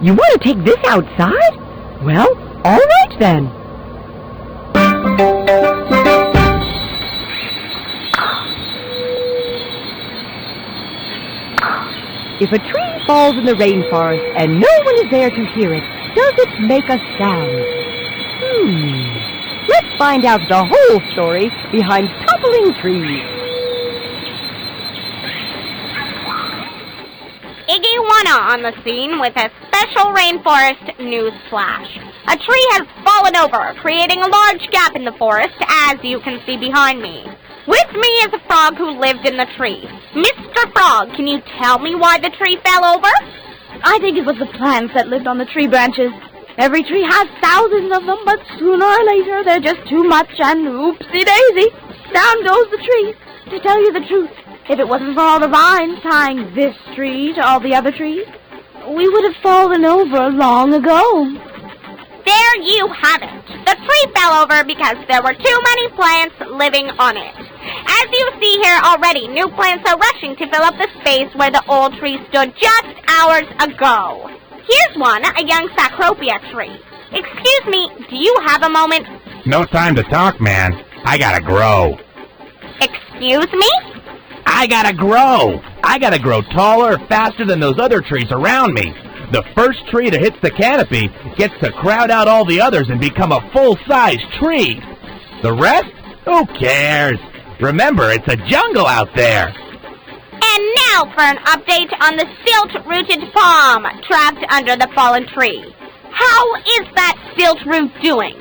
You want to take this outside? Well, all right then. If a tree falls in the rainforest and no one is there to hear it, does it make a sound? Let's find out the whole story behind toppling trees. Iguana on the scene with a special Rainforest news flash. A tree has fallen over, creating a large gap in the forest, as you can see behind me. With me is a frog who lived in the tree. Mr. Frog, can you tell me why the tree fell over? I think it was the plants that lived on the tree branches. Every tree has thousands of them, but sooner or later they're just too much, and oopsie-daisy, down goes the tree. To tell you the truth, if it wasn't for all the vines tying this tree to all the other trees, we would have fallen over long ago. There you have it. The tree fell over because there were too many plants living on it. As you see here already, new plants are rushing to fill up the space where the old tree stood just hours ago. Here's one, a young Sacropia tree. Excuse me, do you have a moment? No time to talk, man. I gotta grow. Excuse me? I gotta grow. I gotta grow taller, faster than those other trees around me. The first tree that hits the canopy gets to crowd out all the others and become a full-size tree. The rest? Who cares? Remember, it's a jungle out there. And now for an update on the silt-rooted palm trapped under the fallen tree. How is that silt root doing?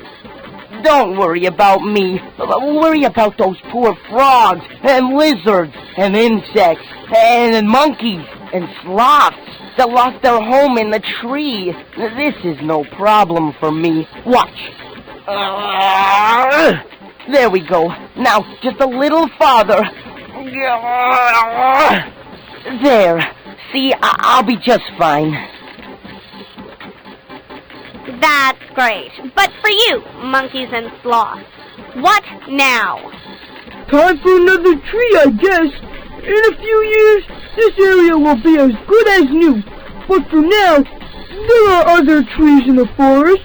Don't worry about me. Worry about those poor frogs and lizards and insects and monkeys and sloths that lost their home in the tree. This is no problem for me. Watch. There we go. Now, just a little farther. There. See, I'll be just fine. That's great. But for you, monkeys and sloths, what now? Time for another tree, I guess. In a few years, this area will be as good as new. But for now, there are other trees in the forest.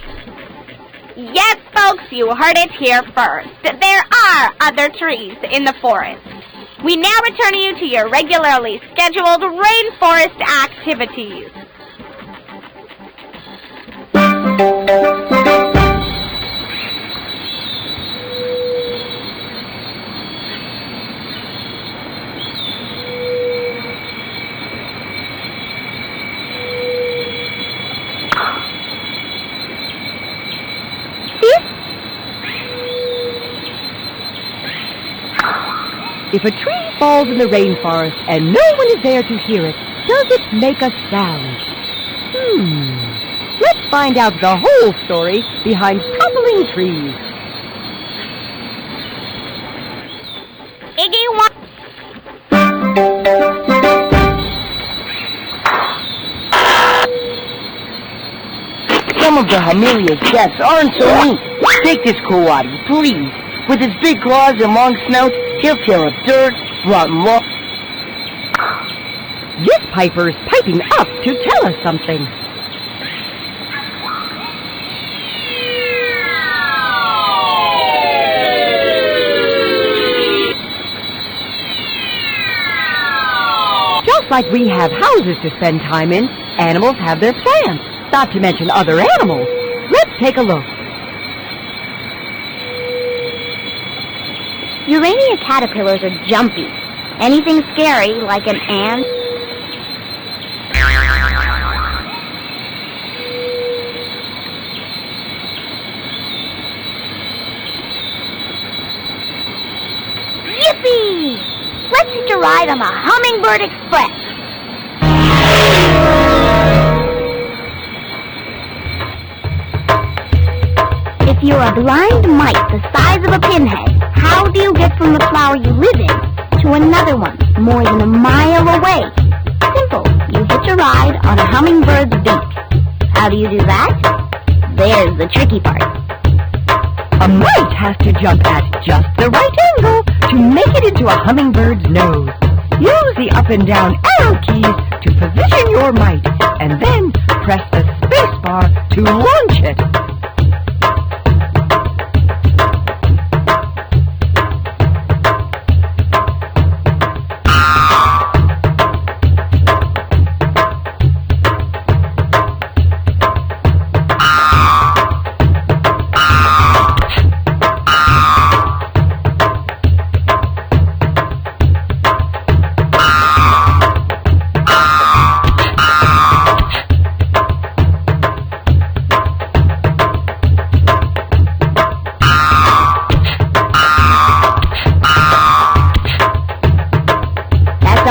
Yes, folks, you heard it here first. There are other trees in the forest. We now return you to your regularly scheduled rainforest activities. If a tree falls in the rainforest and no one is there to hear it, does it make a sound? Let's find out the whole story behind toppling trees. Some of the Hamelia's guests aren't so neat. Take this coati, please. With his big claws and long snout, he'll tear up dirt, rotten wood. This piper's piping up to tell us something. Just like we have houses to spend time in, animals have their plants, not to mention other animals. Let's take a look. Urania caterpillars are jumpy. Anything scary, like an ant, yippee! Let's hitch a ride on the Hummingbird Express. If you're a blind mite the size of a pinhead, how do you get from the flower you live in to another one more than a mile away? Simple. You hitch a ride on a hummingbird's beak. How do you do that? There's the tricky part. A mite has to jump at just the right angle to make it into a hummingbird's nose. Use the up and down arrow keys to position your mite, and then press the space car to launch it.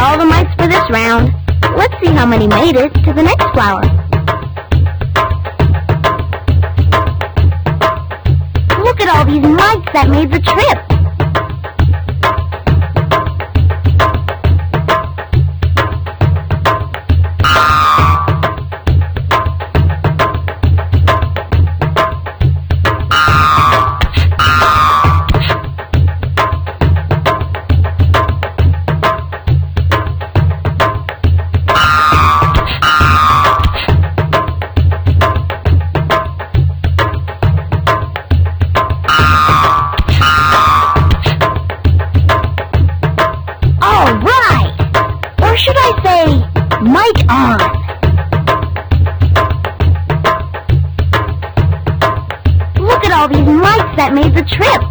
All the mites for this round. Let's see how many made it to the next flower. Look at all these mites that made the trip. Mite on! Look at all these mites that made the trip!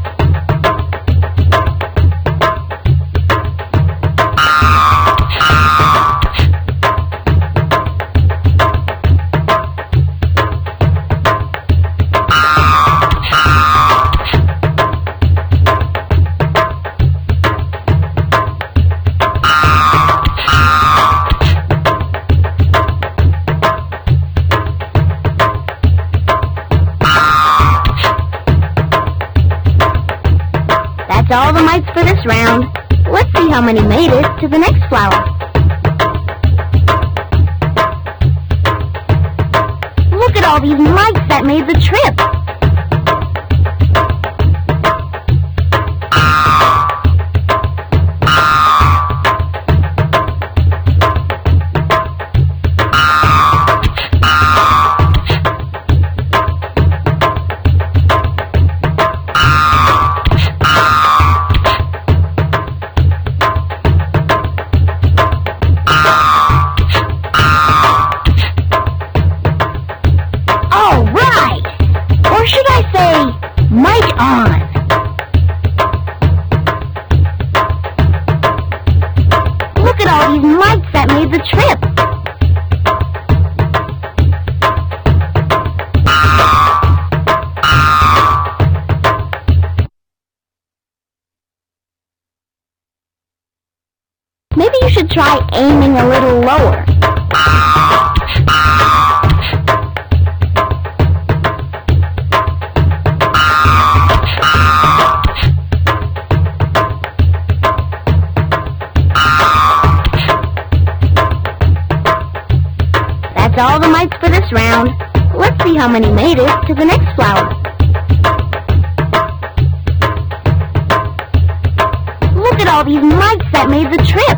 That's all the mites for this round. Let's see how many made it to the next flower. Look at all these mites that made the trip. Mite on! Look at all these mites that made the trip! Maybe you should try aiming a little lower. That's all the mites for this round. Let's see how many made it to the next flower. Look at all these mites that made the trip.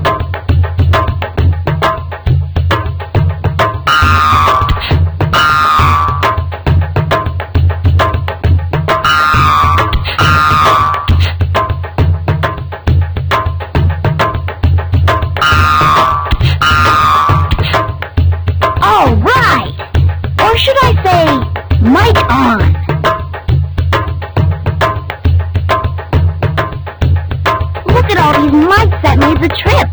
All right! Or should I say, mite on? Look at all these mites that made the trip.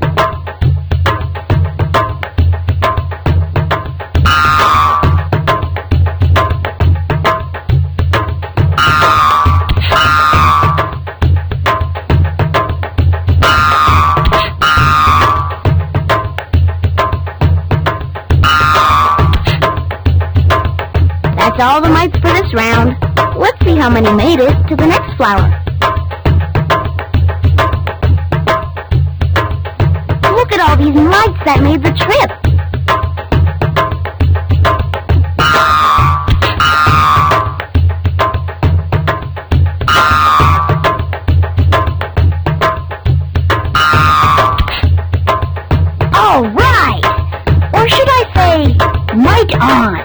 That's all the mites for this round. Let's see how many made it to the next flower. Look at all these mites that made the trip. All right! Or should I say, mite on?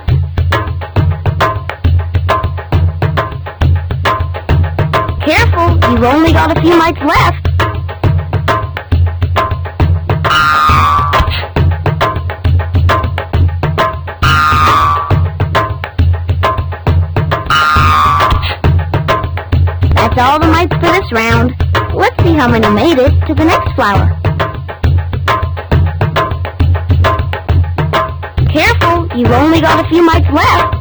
mites left. That's all the mites for this round. Let's see how many made it to the next flower. Careful, you've only got a few mites left.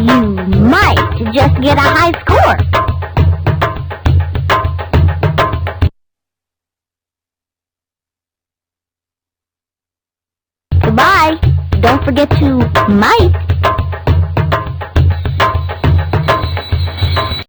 You might just get a high score. Goodbye. Don't forget to mite.